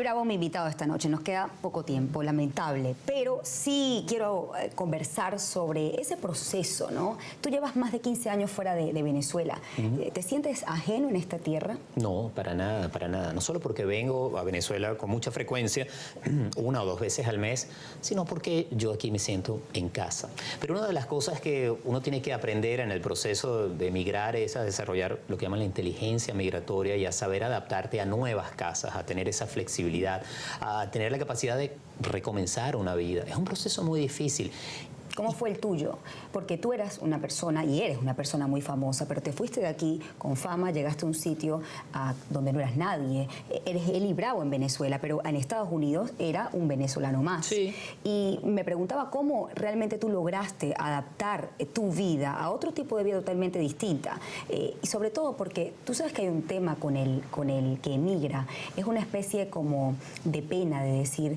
Bravo, mi invitado esta noche. Nos queda poco tiempo, lamentable, pero sí quiero conversar sobre ese proceso, ¿no? Tú llevas más de 15 años fuera de Venezuela. ¿Te sientes ajeno en esta tierra? No, para nada, para nada. No solo porque vengo a Venezuela con mucha frecuencia, 1 o 2 veces al mes, sino porque yo aquí me siento en casa. Pero una de las cosas que uno tiene que aprender en el proceso de emigrar es a desarrollar lo que llaman la inteligencia migratoria y a saber adaptarte a nuevas casas, a tener esa flexibilidad, a tener la capacidad de recomenzar una vida. Es un proceso muy difícil. ¿Cómo fue el tuyo? Porque tú eras una persona, y eres una persona muy famosa, pero te fuiste de aquí con fama, llegaste a un sitio donde no eras nadie. Eres Eli Bravo en Venezuela, pero en Estados Unidos era un venezolano más. Sí. Y me preguntaba cómo realmente tú lograste adaptar tu vida a otro tipo de vida totalmente distinta. Y sobre todo porque tú sabes que hay un tema con el que emigra. Es una especie como de pena de decir,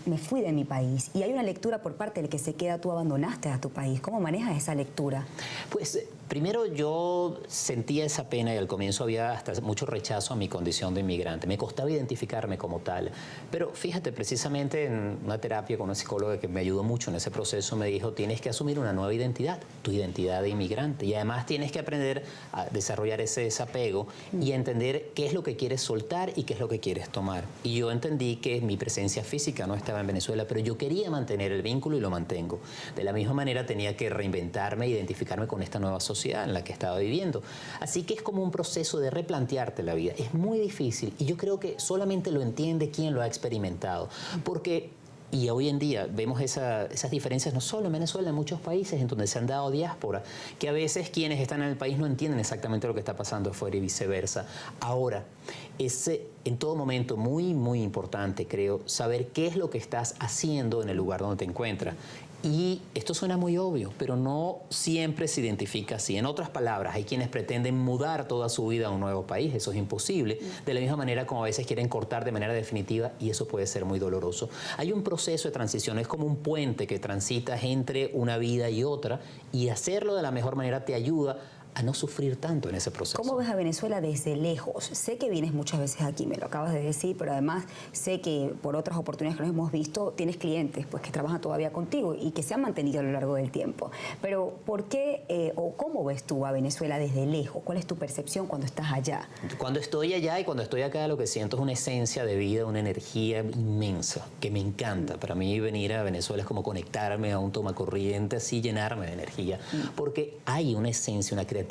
me fui de mi país. Y hay una lectura por parte del que se queda, tú abandonaste a tu país. ¿Cómo manejas esa lectura? Pues primero yo sentía esa pena y al comienzo había hasta mucho rechazo a mi condición de inmigrante. Me costaba identificarme como tal. Pero fíjate, precisamente en una terapia con una psicóloga que me ayudó mucho en ese proceso, me dijo, tienes que asumir una nueva identidad, tu identidad de inmigrante. Y además tienes que aprender a desarrollar ese desapego y a entender qué es lo que quieres soltar y qué es lo que quieres tomar. Y yo entendí que mi presencia física no estaba en Venezuela, pero yo quería mantener el vínculo y lo mantengo. De la misma manera tenía que reinventarme, identificarme con esta nueva sociedad en la que estaba viviendo. Así que es como un proceso de replantearte la vida. Es muy difícil y yo creo que solamente lo entiende quien lo ha experimentado. Porque, y hoy en día vemos esas diferencias no solo en Venezuela, en muchos países en donde se han dado diáspora, que a veces quienes están en el país no entienden exactamente lo que está pasando afuera y viceversa. Ahora, es en todo momento muy, muy importante, creo, saber qué es lo que estás haciendo en el lugar donde te encuentras. Y esto suena muy obvio, pero no siempre se identifica así. En otras palabras, hay quienes pretenden mudar toda su vida a un nuevo país. Eso es imposible. De la misma manera como a veces quieren cortar de manera definitiva y eso puede ser muy doloroso. Hay un proceso de transición, es como un puente que transitas entre una vida y otra y hacerlo de la mejor manera te ayuda a no sufrir tanto en ese proceso. ¿Cómo ves a Venezuela desde lejos? Sé que vienes muchas veces aquí, me lo acabas de decir, pero además sé que por otras oportunidades que nos hemos visto, tienes clientes pues, que trabajan todavía contigo y que se han mantenido a lo largo del tiempo. Pero ¿por qué o cómo ves tú a Venezuela desde lejos? ¿Cuál es tu percepción cuando estás allá? Cuando estoy allá y cuando estoy acá, lo que siento es una esencia de vida, una energía inmensa, que me encanta. Para mí venir a Venezuela es como conectarme a un tomacorriente, así llenarme de energía. Porque hay una esencia, una creatividad,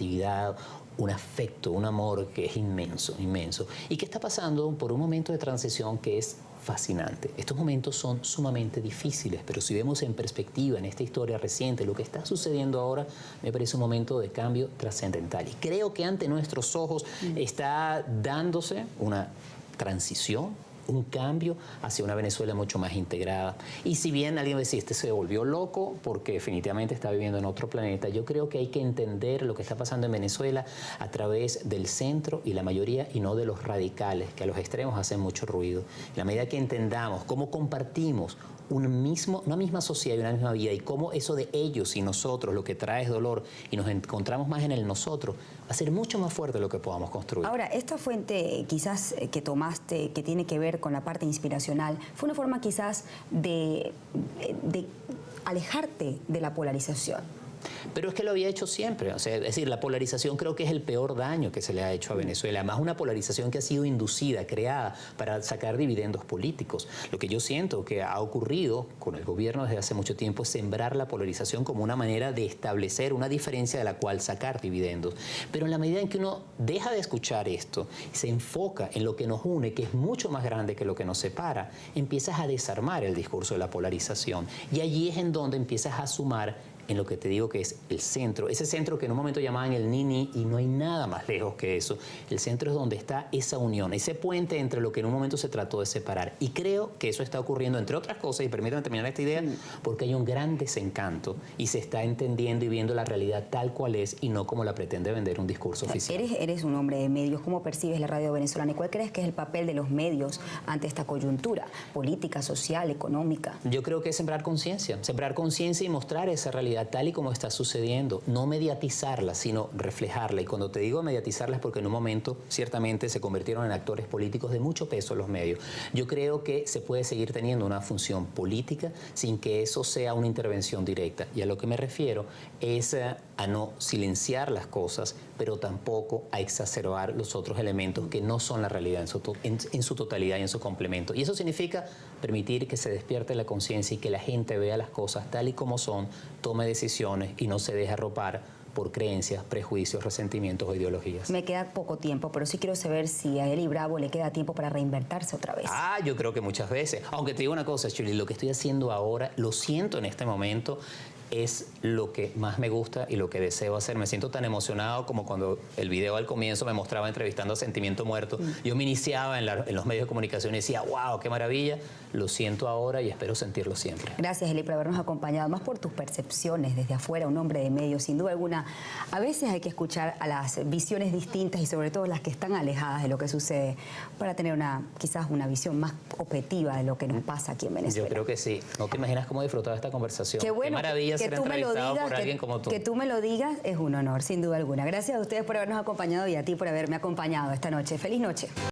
un afecto, un amor que es inmenso, inmenso. Y que está pasando por un momento de transición que es fascinante. Estos momentos son sumamente difíciles, pero si vemos en perspectiva en esta historia reciente, lo que está sucediendo ahora me parece un momento de cambio trascendental. Y creo que ante nuestros ojos está dándose una transición, un cambio hacia una Venezuela mucho más integrada. Y si bien alguien decía, este se volvió loco porque definitivamente está viviendo en otro planeta, yo creo que hay que entender lo que está pasando en Venezuela a través del centro y la mayoría, y no de los radicales, que a los extremos hacen mucho ruido. En la medida que entendamos cómo compartimos una misma sociedad y una misma vida, y cómo eso de ellos y nosotros, lo que trae es dolor, y nos encontramos más en el nosotros, va a ser mucho más fuerte lo que podamos construir. Ahora, esta fuente quizás que tomaste, que tiene que ver con la parte inspiracional, fue una forma quizás de alejarte de la polarización. Pero es que lo había hecho siempre. O sea, es decir, la polarización creo que es el peor daño que se le ha hecho a Venezuela. Además, una polarización que ha sido inducida, creada para sacar dividendos políticos. Lo que yo siento que ha ocurrido con el gobierno desde hace mucho tiempo es sembrar la polarización como una manera de establecer una diferencia de la cual sacar dividendos. Pero en la medida en que uno deja de escuchar esto, se enfoca en lo que nos une, que es mucho más grande que lo que nos separa, empiezas a desarmar el discurso de la polarización. Y allí es en donde empiezas a sumar en lo que te digo que es el centro, ese centro que en un momento llamaban el Nini y no hay nada más lejos que eso. El centro es donde está esa unión, ese puente entre lo que en un momento se trató de separar. Y creo que eso está ocurriendo, entre otras cosas, y permítanme terminar esta idea, porque hay un gran desencanto y se está entendiendo y viendo la realidad tal cual es y no como la pretende vender un discurso oficial. Eres un hombre de medios, ¿cómo percibes la radio venezolana? ¿Y cuál crees que es el papel de los medios ante esta coyuntura política, social, económica? Yo creo que es sembrar conciencia y mostrar esa realidad realidad tal y como está sucediendo, no mediatizarla, sino reflejarla. Y cuando te digo mediatizarla es porque en un momento ciertamente se convirtieron en actores políticos de mucho peso los medios. Yo creo que se puede seguir teniendo una función política sin que eso sea una intervención directa. Y a lo que me refiero es a no silenciar las cosas, pero tampoco a exacerbar los otros elementos que no son la realidad en su totalidad y en su complemento. Y eso significa permitir que se despierte la conciencia y que la gente vea las cosas tal y como son, tome decisiones y no se deje arropar por creencias, prejuicios, resentimientos o ideologías. Me queda poco tiempo, pero sí quiero saber si a Eli Bravo le queda tiempo para reinventarse otra vez. Yo creo que muchas veces. Aunque te digo una cosa, Shirley, lo que estoy haciendo ahora, lo siento en este momento, es lo que más me gusta y lo que deseo hacer. Me siento tan emocionado como cuando el video al comienzo me mostraba entrevistando a Sentimiento Muerto. Yo me iniciaba en los medios de comunicación y decía, wow, qué maravilla. Lo siento ahora y espero sentirlo siempre. Gracias, Eli, por habernos acompañado, más por tus percepciones desde afuera, un hombre de medios, sin duda alguna. A veces hay que escuchar a las visiones distintas y sobre todo las que están alejadas de lo que sucede para tener quizás una visión más objetiva de lo que nos pasa aquí en Venezuela. Yo creo que sí. No te imaginas cómo he disfrutado esta conversación. Qué bueno, qué maravilla ser entrevistado por alguien como tú. Que tú me lo digas es un honor, sin duda alguna. Gracias a ustedes por habernos acompañado y a ti por haberme acompañado esta noche. Feliz noche.